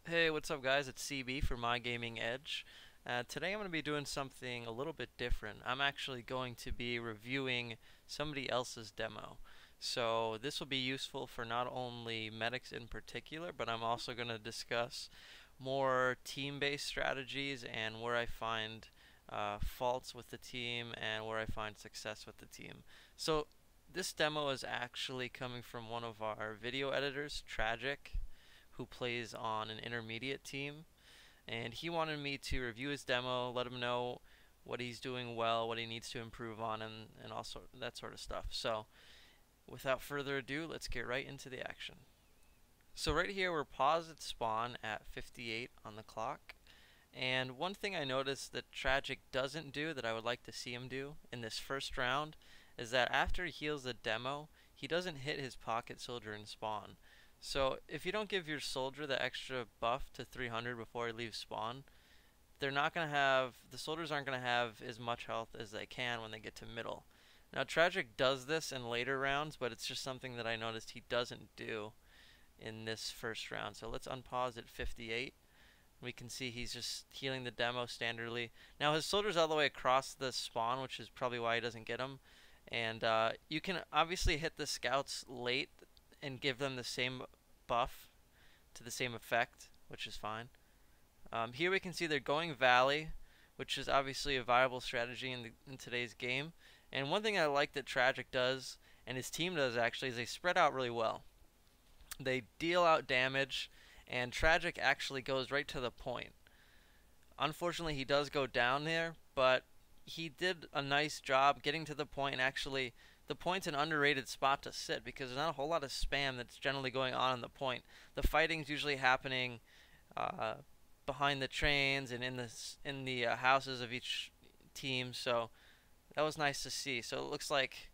Hey, what's up guys? It's CB for My Gaming Edge. Today I'm going to be doing something a little bit different. I'm actually going to be reviewing somebody else's demo. So this will be useful for not only medics in particular, but I'm also going to discuss more team-based strategies and where I find faults with the team and where I find success with the team. So this demo is actually coming from one of our video editors, Tragic, who plays on an intermediate team, and he wanted me to review his demo, let him know what he's doing well, what he needs to improve on, and also that sort of stuff. So without further ado, let's get right into the action. So right here we're paused at spawn at 58 on the clock, and one thing I noticed that Tragic doesn't do that I would like to see him do in this first round is that after he heals the demo, he doesn't hit his pocket soldier in spawn. So if you don't give your soldier the extra buff to 300 before he leaves spawn, the soldiers aren't going to have as much health as they can when they get to middle. Now Tragic does this in later rounds, but it's just something that I noticed he doesn't do in this first round. So let's unpause at 58. We can see he's just healing the demo standardly. Now his soldier's all the way across the spawn, which is probably why he doesn't get him. And you can obviously hit the scouts late and give them the same buff to the same effect, which is fine. Here we can see they're going Valley, which is obviously a viable strategy in today's game. And one thing I like that Tragic does, and his team does actually, is they spread out really well. They deal out damage, and Tragic actually goes right to the point. Unfortunately, he does go down there, but he did a nice job getting to the point, and actually the point's an underrated spot to sit because there's not a whole lot of spam that's generally going on the point. The fighting's usually happening behind the trains and in the houses of each team, so that was nice to see. So it looks like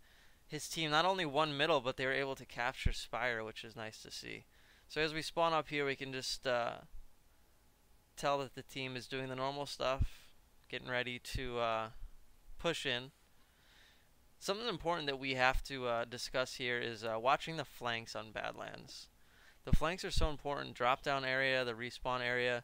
his team not only won middle, but they were able to capture Spire, which is nice to see. So as we spawn up here, we can just tell that the team is doing the normal stuff, getting ready to push in. Something important that we have to discuss here is watching the flanks on Badlands. The flanks are so important, drop down area, the respawn area,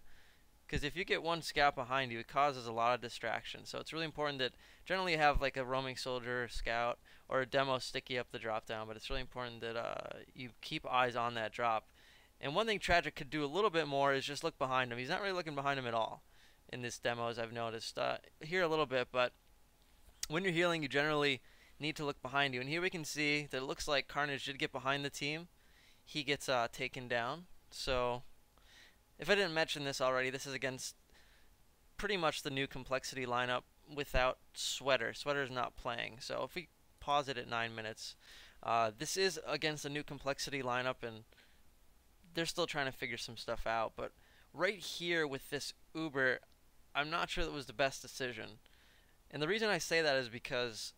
because if you get one scout behind you, it causes a lot of distraction. So it's really important that generally you have like a roaming soldier, scout, or a demo sticky up the drop down, but it's really important that you keep eyes on that drop. And one thing Tragic could do a little bit more is just look behind him. He's not really looking behind him at all in this demo, as I've noticed. Here a little bit, but when you're healing, you generally need to look behind you. And here we can see that it looks like Carnage did get behind the team. He gets taken down. So if I didn't mention this already, this is against pretty much the new complexity lineup without Sweater. Sweater's not playing. So if we pause it at 9 minutes, this is against the new complexity lineup, and they're still trying to figure some stuff out. But right here with this Uber, I'm not sure that was the best decision. And the reason I say that is because,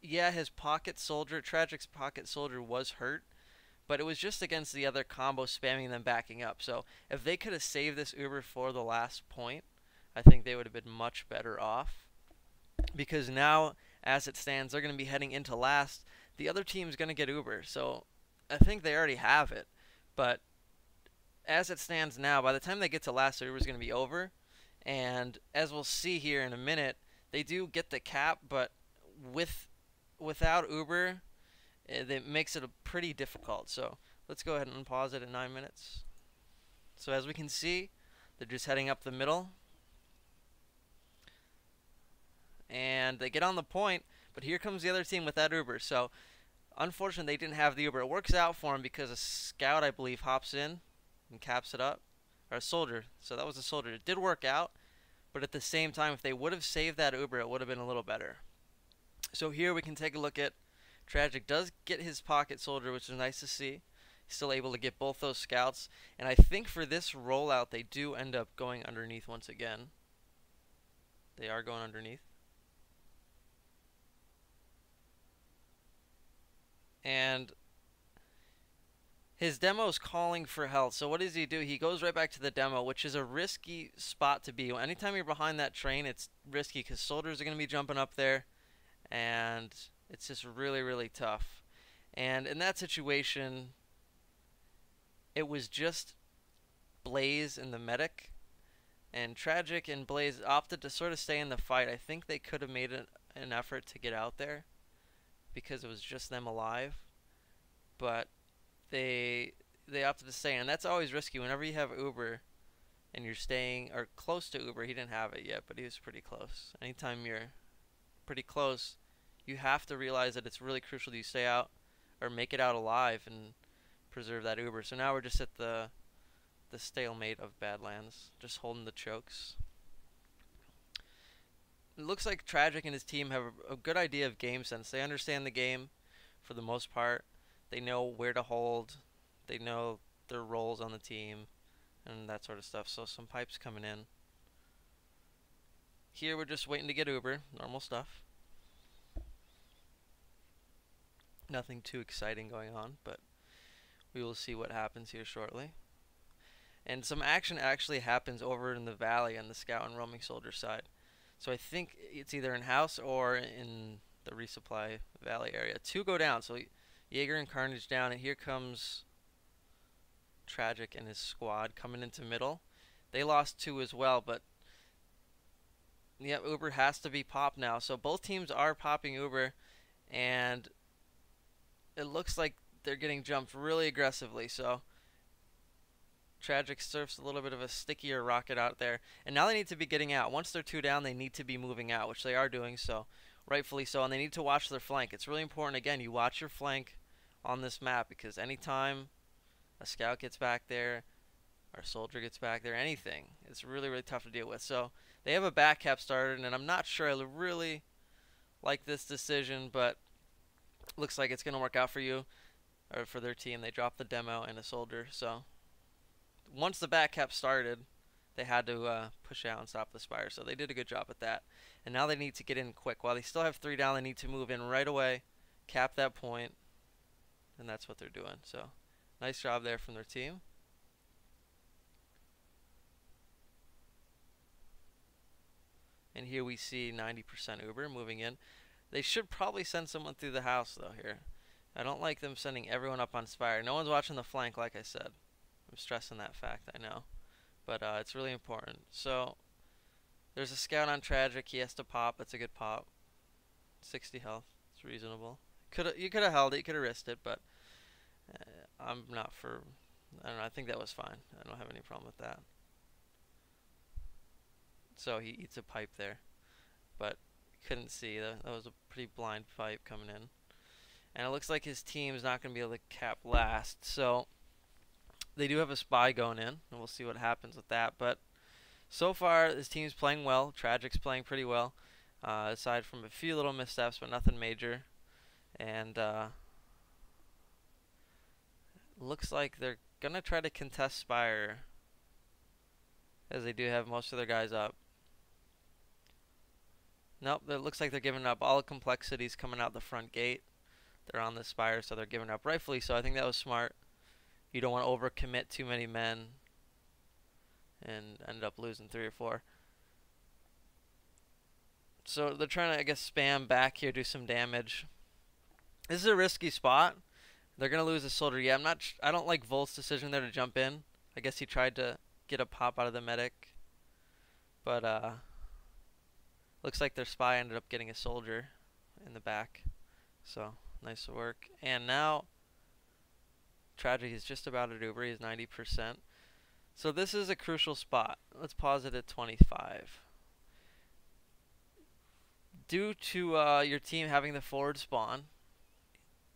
yeah, his pocket soldier, Tragic's pocket soldier was hurt, but it was just against the other combo spamming them backing up. So if they could have saved this Uber for the last point, I think they would have been much better off. Because now, as it stands, they're going to be heading into last. The other team's going to get Uber, so I think they already have it. But as it stands now, by the time they get to last, the Uber's going to be over. And as we'll see here in a minute, they do get the cap, but without Uber, it makes it pretty difficult. So let's go ahead and unpause it at 9 minutes. So as we can see, they're just heading up the middle. And they get on the point, but here comes the other team with that Uber. So unfortunately, they didn't have the Uber. It works out for them because a scout, I believe, hops in and caps it up. Or a soldier. So that was a soldier. It did work out, but at the same time, if they would have saved that Uber, it would have been a little better. So here we can take a look at Tragic does get his pocket soldier, which is nice to see. He's still able to get both those scouts. And I think for this rollout, they do end up going underneath once again. They are going underneath. And his demo is calling for health. So what does he do? He goes right back to the demo, which is a risky spot to be. Anytime you're behind that train, it's risky because soldiers are going to be jumping up there, and it's just really, really tough. And in that situation, it was just Blaze and the medic, and Tragic and Blaze opted to sort of stay in the fight. I think they could have made an effort to get out there because it was just them alive, but they opted to stay, and that's always risky. Whenever you have Uber and you're staying or close to Uber, he didn't have it yet, but he was pretty close. Anytime you're pretty close, you have to realize that it's really crucial that you stay out or make it out alive and preserve that Uber. So now we're just at the stalemate of Badlands, just holding the chokes. It looks like Tragic and his team have a good idea of game sense. They understand the game for the most part. They know where to hold. They know their roles on the team and that sort of stuff. So some pipes coming in. Here we're just waiting to get Uber. Normal stuff. Nothing too exciting going on, but we will see what happens here shortly. And some action actually happens over in the valley on the scout and roaming soldier side. So I think it's either in house or in the resupply valley area. Two go down, so Jaeger and Carnage down, and here comes Tragic and his squad coming into middle. They lost two as well, but yeah, Uber has to be popped now. So both teams are popping Uber, and it looks like they're getting jumped really aggressively. So Tragic surfs a little bit of a stickier rocket out there, and now they need to be getting out. Once they're two down, they need to be moving out, which they are doing, so rightfully so, and they need to watch their flank. It's really important, again, you watch your flank on this map, because anytime a scout gets back there or a soldier gets back there, anything, it's really, really tough to deal with. So they have a back cap started, and I'm not sure I really like this decision, but looks like it's going to work out for you, or for their team. They dropped the demo and a soldier, so once the back cap started, they had to push out and stop the Spire, so they did a good job at that. And now they need to get in quick. While they still have three down, they need to move in right away, cap that point, and that's what they're doing. So nice job there from their team. And here we see 90% Uber moving in. They should probably send someone through the house, though, here. I don't like them sending everyone up on Spire. No one's watching the flank, like I said. I'm stressing that fact, I know. But it's really important. So there's a scout on Tragic. He has to pop. That's a good pop. 60 health. It's reasonable. You could have held it. You could have risked it, but I'm not for... I don't know. I think that was fine. I don't have any problem with that. So he eats a pipe there. But couldn't see. That was a pretty blind pipe coming in. And it looks like his team's not going to be able to cap last. So they do have a spy going in, and we'll see what happens with that. But so far, this team's playing well. Tragic's playing pretty well, aside from a few little missteps, but nothing major. And looks like they're going to try to contest Spire, as they do have most of their guys up. Nope, it looks like they're giving up. All the complexity's coming out the front gate. They're on the Spire, so they're giving up. Rightfully so. I think that was smart. You don't want to overcommit too many men and end up losing 3 or 4. So they're trying to, I guess, spam back here, do some damage. This is a risky spot. They're going to lose a soldier. Yeah, I don't like Volt's decision there to jump in. I guess he tried to get a pop out of the medic. But looks like their spy ended up getting a soldier in the back. So nice work. And now Tragic is just about at Uber. He's 90%. So this is a crucial spot. Let's pause it at 25. Due to your team having the forward spawn,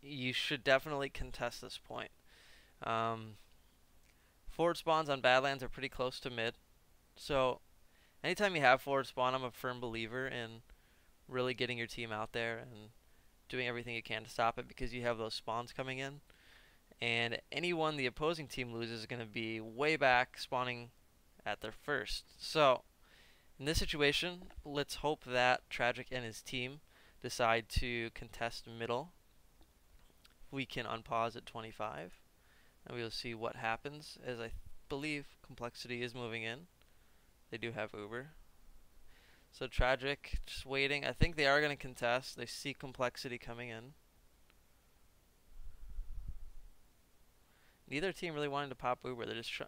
you should definitely contest this point. Forward spawns on Badlands are pretty close to mid. So anytime you have forward spawn, I'm a firm believer in really getting your team out there and doing everything you can to stop it, because you have those spawns coming in. And anyone the opposing team loses is going to be way back, spawning at their first. So in this situation, let's hope that Tragic and his team decide to contest middle. We can unpause at 25, and we'll see what happens, as I believe complexity is moving in. They do have Uber. So Tragic just waiting. I think they are going to contest. They see complexity coming in. Neither team really wanted to pop Uber. They're just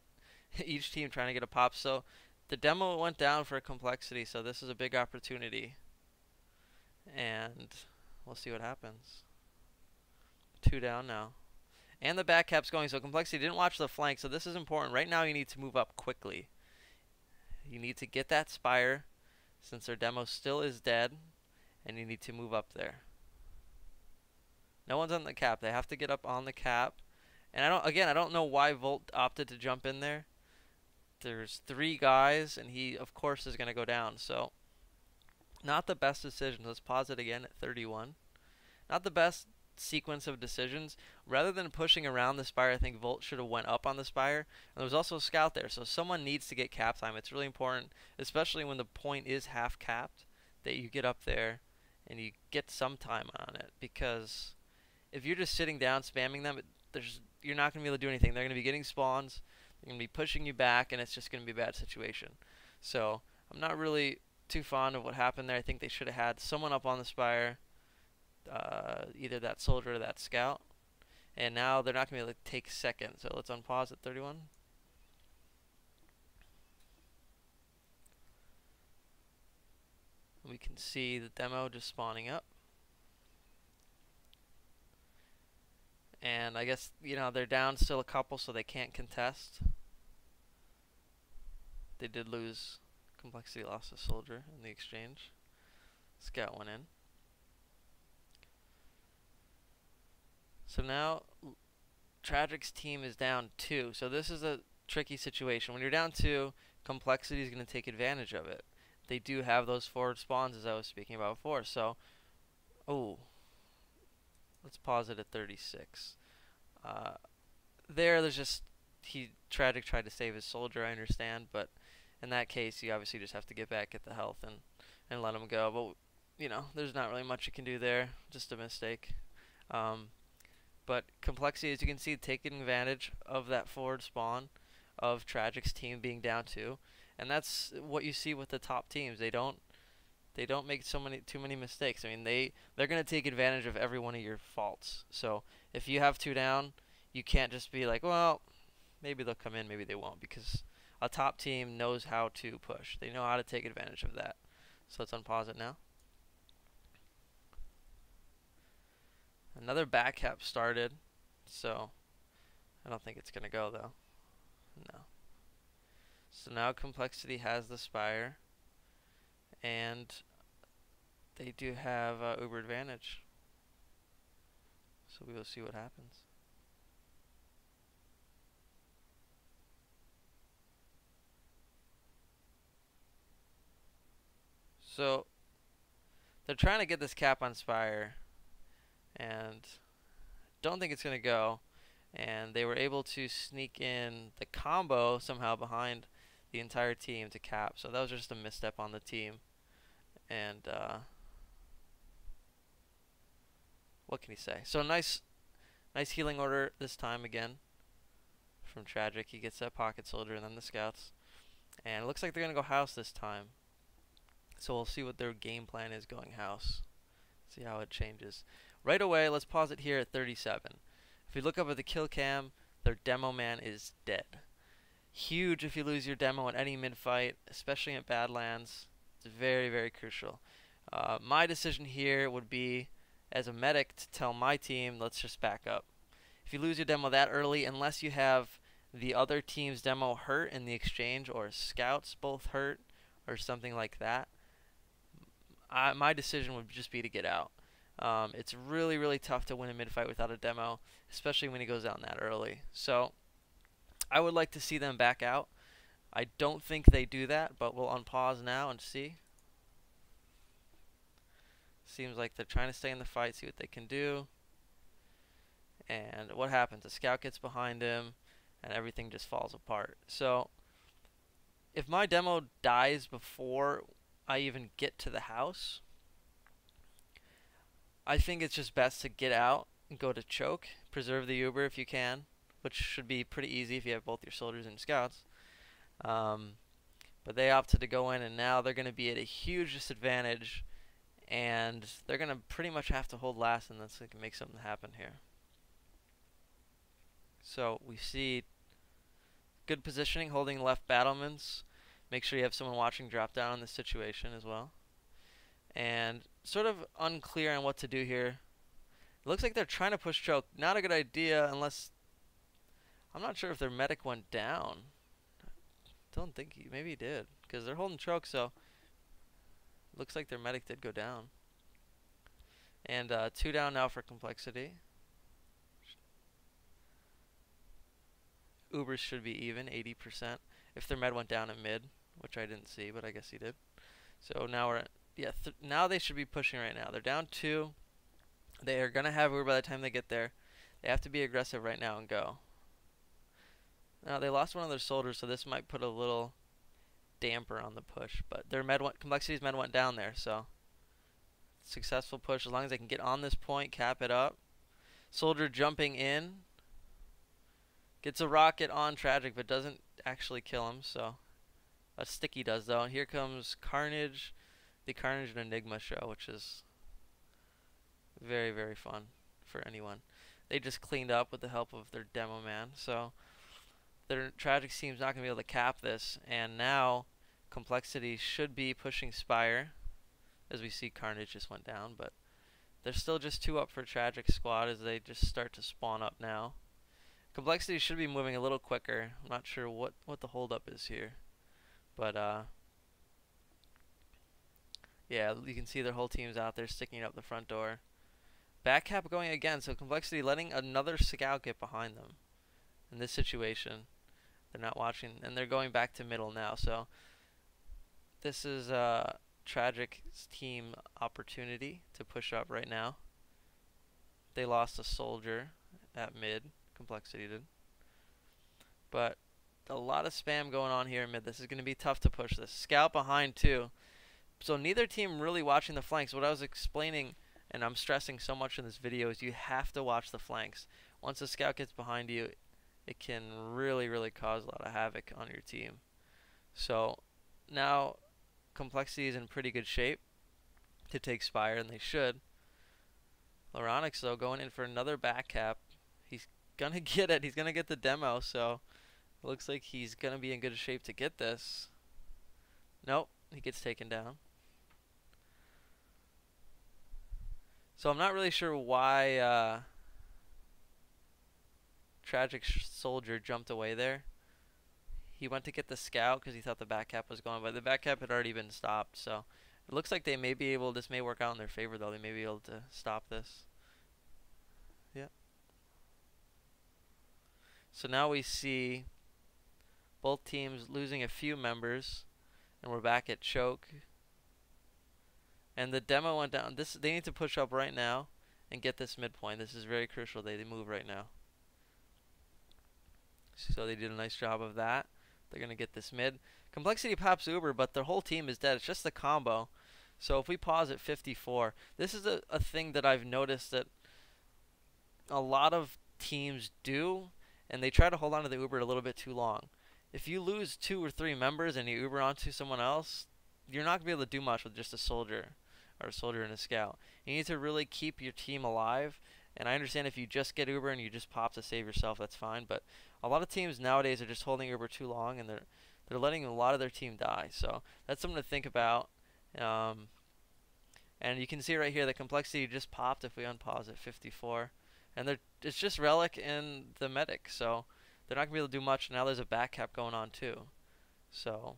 each team trying to get a pop. So the demo went down for complexity, so this is a big opportunity. And we'll see what happens. 2 down now. And the back cap's going, so complexity didn't watch the flank, so this is important. Right now you need to move up quickly. You need to get that spire, since their demo still is dead, and you need to move up there. No one's on the cap. They have to get up on the cap. And I don't know why Volt opted to jump in there. There's 3 guys, and he, of course, is going to go down. So, not the best decision. Let's pause it again at 31. Not the best sequence of decisions. Rather than pushing around the spire, I think Volt should have went up on the spire. And there was also a scout there, so someone needs to get cap time. It's really important, especially when the point is half capped, that you get up there and you get some time on it. Because if you're just sitting down spamming them, you're not going to be able to do anything. They're going to be getting spawns, they're going to be pushing you back, and it's just going to be a bad situation. So I'm not really too fond of what happened there. I think they should have had someone up on the spire, either that soldier or that scout. And now they're not going to be able to take second. So let's unpause at 31. We can see the demo just spawning up. And I guess, they're down still a couple, so they can't contest. They did lose. Complexity lost a soldier in the exchange. Scout went in. So now Tragic's team is down 2. So this is a tricky situation. When you're down 2, Complexity is going to take advantage of it. They do have those forward spawns, as I was speaking about before. So, let's pause it at 36. There's just Tragic tried to save his soldier, I understand, but in that case, you obviously just have to get back at the health and let him go. But there's not really much you can do there. Just a mistake. But Complexity, as you can see, taking advantage of that forward spawn of Tragic's team being down 2, and that's what you see with the top teams. They don't make too many mistakes. I mean, they're going to take advantage of every one of your faults. So if you have 2 down, you can't just be like, well, maybe they'll come in, maybe they won't, because a top team knows how to push. They know how to take advantage of that. So let's unpause it now. Another back cap started, so I don't think it's going to go, though. No. So now Complexity has the spire, and they do have uber advantage. So we will see what happens. So they're trying to get this cap on spire, and don't think it's going to go. And they were able to sneak in the combo somehow behind the entire team to cap. So that was just a misstep on the team. And what can you say? So nice healing order this time again from Tragic. He gets that pocket soldier and then the scouts. And it looks like they're going to go house this time. So we'll see what their game plan is going house. See how it changes. Right away, let's pause it here at 37. If you look up at the kill cam, their demo man is dead. Huge if you lose your demo in any mid-fight, especially in Badlands. It's very, very crucial. My decision here would be, as a medic, to tell my team, let's just back up. If you lose your demo that early, unless you have the other team's demo hurt in the exchange, or scouts both hurt, or something like that, my decision would just be to get out. It's really, really tough to win a mid-fight without a demo, especially when he goes down that early. So I would like to see them back out. I don't think they do that, but we'll unpause now and see. Seems like they're trying to stay in the fight, see what they can do. And what happens? The scout gets behind him, and everything just falls apart. So if my demo dies before I even get to the house, I think it's just best to get out and go to choke, preserve the Uber if you can, which should be pretty easy if you have both your soldiers and scouts. But they opted to go in, and now they're going to be at a huge disadvantage, and they're going to pretty much have to hold last unless they can make something happen here. So we see Good positioning, holding left battlements. Make sure you have someone watching drop down in this situation as well. And sort of unclear on what to do here. It looks like they're trying to push choke. Not a good idea unless... I'm not sure if their medic went down. Don't think maybe he did. Because they're holding choke, so... Looks like their medic did go down. And 2 down now for Complexity. Ubers should be even, 80%. If their med went down at mid, which I didn't see, but I guess he did. So now we're at, yeah, now they should be pushing right now. They're down 2. They are going to have Uber by the time they get there. They have to be aggressive right now and go. Now they lost one of their soldiers, so this might put a little damper on the push. But their Complexity's med went down there, so successful push as long as they can get on this point, cap it up. Soldier jumping in. Gets a rocket on Tragic, but doesn't actually kill him, so a sticky does though. And here comes Carnage, the Carnage and Enigma show, which is very, very fun for anyone. They just cleaned up with the help of their demo man, so their Tragic team's not going to be able to cap this, and now Complexity should be pushing Spire, as we see Carnage just went down, but they're still just 2 up for Tragic squad as they just start to spawn up now. Complexity should be moving a little quicker. I'm not sure what the holdup is here. But, yeah, you can see their whole team's out there sticking up the front door. Back cap going again, so Complexity letting another scout get behind them. In this situation, they're not watching, and they're going back to middle now. So, this is Tragic's team opportunity to push up right now. They lost a soldier at mid. Complexity did. But a lot of spam going on here in mid. This is going to be tough to push this. Scout behind too. So neither team really watching the flanks. What I was explaining, and I'm stressing so much in this video, is you have to watch the flanks. Once a scout gets behind you, it can really, really cause a lot of havoc on your team. So now Complexity is in pretty good shape to take Spire, and they should. Loronix, though, going in for another back cap. He's gonna get it. He's gonna get the demo, so it looks like he's gonna be in good shape to get this. Nope, he gets taken down. So I'm not really sure why Tragic Soldier jumped away there. He went to get the scout because he thought the back cap was going, but the back cap had already been stopped. So it looks like they may be able. This may work out in their favor, though. They may be able to stop this. Yeah. So now we see both teams losing a few members, and we're back at choke. And the demo went down. They need to push up right now and get this midpoint. This is very crucial. They move right now. So they did a nice job of that. They're going to get this mid. Complexity pops Uber, but their whole team is dead. It's just the combo. So if we pause at 54, this is a thing that I've noticed that a lot of teams do, and they try to hold on to the Uber a little bit too long. If you lose 2 or 3 members and you Uber onto someone else, you're not going to be able to do much with just a soldier or a soldier and a scout. You need to really keep your team alive. And I understand if you just get Uber and you just pop to save yourself, that's fine. But a lot of teams nowadays are just holding Uber too long, and they're letting a lot of their team die. So that's something to think about. And you can see right here the Complexity just popped if we unpause at 54. And it's just Relic and the Medic, so they're not going to be able to do much. Now there's a back cap going on too. So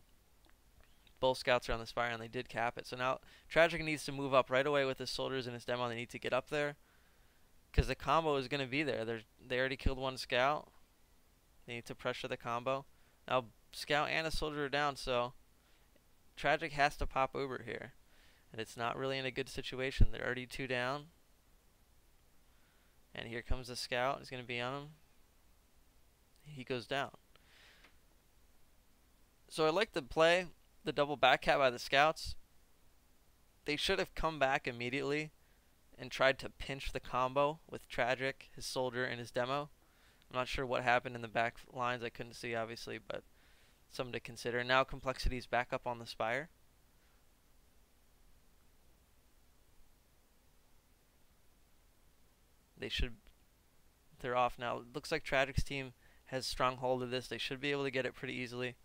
both scouts are on the Spire, and they did cap it. So now Tragic needs to move up right away with his soldiers and his demo. They need to get up there because the combo is going to be there. They already killed one scout. They need to pressure the combo. Now scout and a soldier are down, so Tragic has to pop Uber here. And it's not really in a good situation. They're already 2 down. And here comes the scout. He's going to be on him. He goes down. So I like the play, the double back cap by the scouts. They should have come back immediately and tried to pinch the combo with Tragic, his soldier, and his demo. I'm not sure what happened in the back lines. I couldn't see, obviously, but something to consider. Now Complexity's back up on the Spire. They're off now. It looks like Tragic's team has strong hold of this. They should be able to get it pretty easily.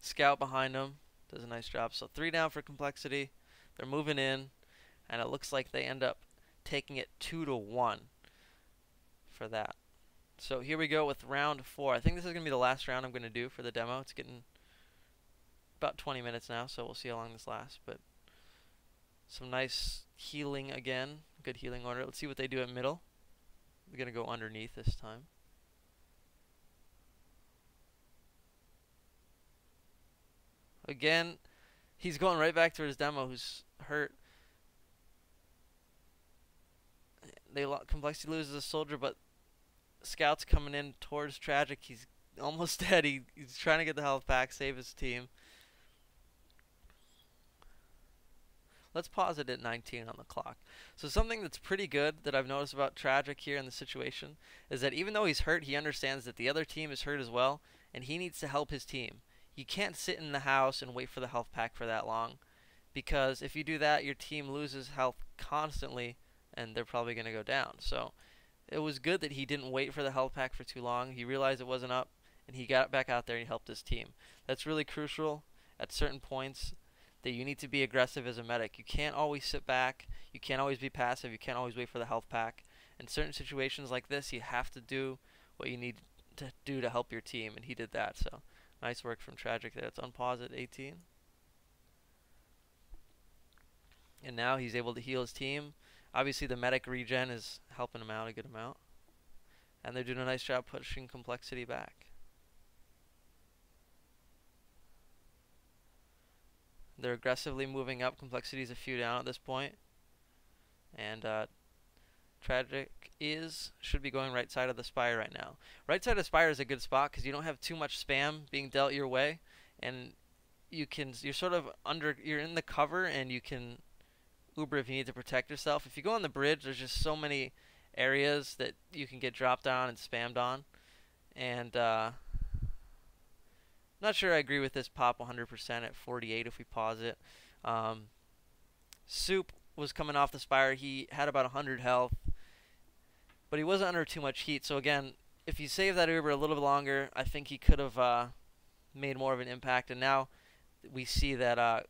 Scout behind him does a nice job. So 3 down for Complexity. They're moving in, and it looks like they end up taking it 2-1 for that. So here we go with round 4. I think this is going to be the last round I'm going to do for the demo. It's getting about 20 minutes now, so we'll see how long this lasts. But some nice healing again. Good healing order. Let's see what they do at middle. We're going to go underneath this time. Again, he's going right back to his demo who's hurt. Complexity loses a soldier, but Scout's coming in towards Tragic. He's almost dead. He's trying to get the health back, save his team. Let's pause it at 19 on the clock. So something that's pretty good that I've noticed about Tragic here in the situation is that even though he's hurt, he understands that the other team is hurt as well, and he needs to help his team. You can't sit in the house and wait for the health pack for that long, because if you do that, your team loses health constantly, and they're probably going to go down. So it was good that he didn't wait for the health pack for too long. He realized it wasn't up, and he got back out there and he helped his team. That's really crucial at certain points, that you need to be aggressive as a medic. You can't always sit back. You can't always be passive. You can't always wait for the health pack. In certain situations like this, you have to do what you need to do to help your team, and he did that. So nice work from Tragic there. Let's unpause at 18. And now he's able to heal his team. Obviously, the medic regen is helping him out a good amount. And they're doing a nice job pushing Complexity back. They're aggressively moving up. Complexity's a few down at this point. And Tragic should be going right side of the spire right now. Right side of the spire is a good spot because you don't have too much spam being dealt your way, and you're sort of you're in the cover, and you can Uber if you need to protect yourself. If you go on the bridge, there's just so many areas that you can get dropped on and spammed on, and not sure I agree with this pop 100% at 48 if we pause it. Soup was coming off the spire. He had about 100 health, but he wasn't under too much heat. So again, if you save that Uber a little bit longer, I think he could have made more of an impact. And now we see that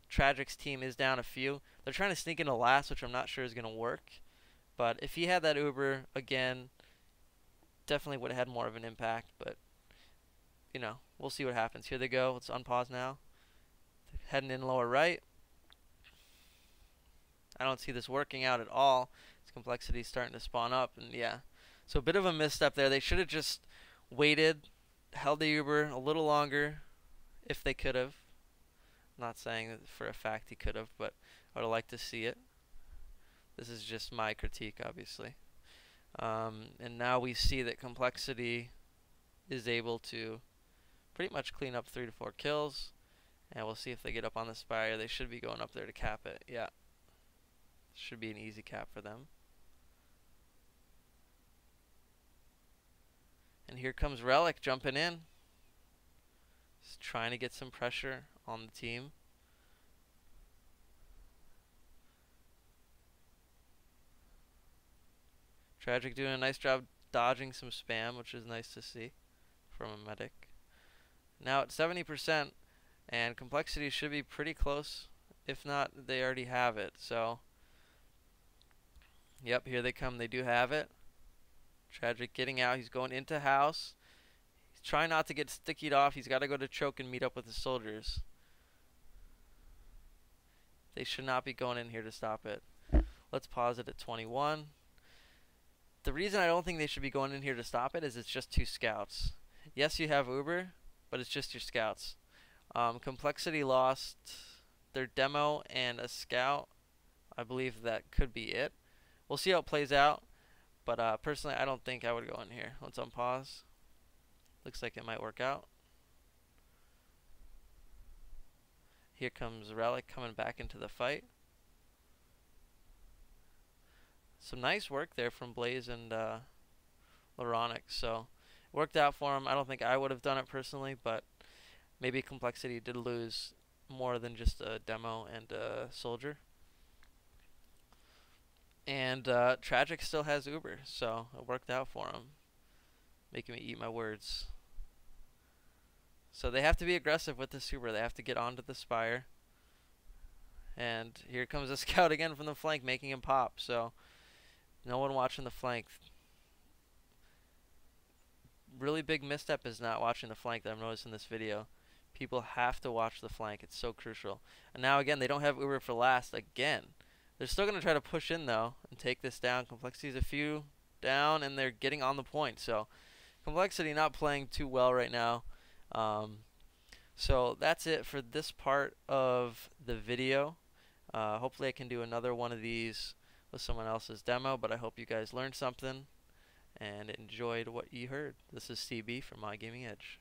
Tragic's team is down a few. They're trying to sneak into last, which I'm not sure is going to work. But if he had that Uber again, definitely would have had more of an impact. But you know, we'll see what happens. Here they go. Let's unpause now. Heading in lower right. I don't see this working out at all. This Complexity is starting to spawn up, and yeah. So a bit of a misstep there. They should have just waited, held the Uber a little longer, if they could have. I'm not saying that for a fact he could have, but I would have liked to see it. This is just my critique, obviously. And now we see that Complexity is able to pretty much clean up 3 to 4 kills, and we'll see if they get up on the spire. They should be going up there to cap it. Yeah, should be an easy cap for them. And here comes Relic jumping in. He's trying to get some pressure on the team. Tragic doing a nice job dodging some spam, which is nice to see from a medic. Now at 70%, and Complexity should be pretty close. If not, they already have it. So, yep, here they come. They do have it. Tragic getting out. He's going into house. He's trying not to get stickied off. He's got to go to choke and meet up with the soldiers. They should not be going in here to stop it. Let's pause it at 21. The reason I don't think they should be going in here to stop it is it's just 2 scouts. Yes, you have Uber, but it's just your scouts. Complexity lost their demo and a scout. I believe that could be it. We'll see how it plays out, but personally I don't think I would go in here. Let's unpause. Looks like it might work out. Here comes Relic coming back into the fight. Some nice work there from Blaze and Loronic, so worked out for him. I don't think I would have done it personally, but maybe Complexity did lose more than just a demo and a soldier. And Tragic still has Uber, so it worked out for him. Making me eat my words. So they have to be aggressive with the super. They have to get onto the spire. And here comes a scout again from the flank, making him pop. So no one watching the flank. Really big misstep is not watching the flank that I've noticed in this video. People have to watch the flank. It's so crucial. And now again, they don't have Uber for last again. They're still going to try to push in though and take this down. Complexity is a few down and they're getting on the point. So Complexity not playing too well right now. So that's it for this part of the video. Hopefully I can do another one of these with someone else's demo, but I hope you guys learned something and enjoyed what you heard. This is CB from My Gaming Edge.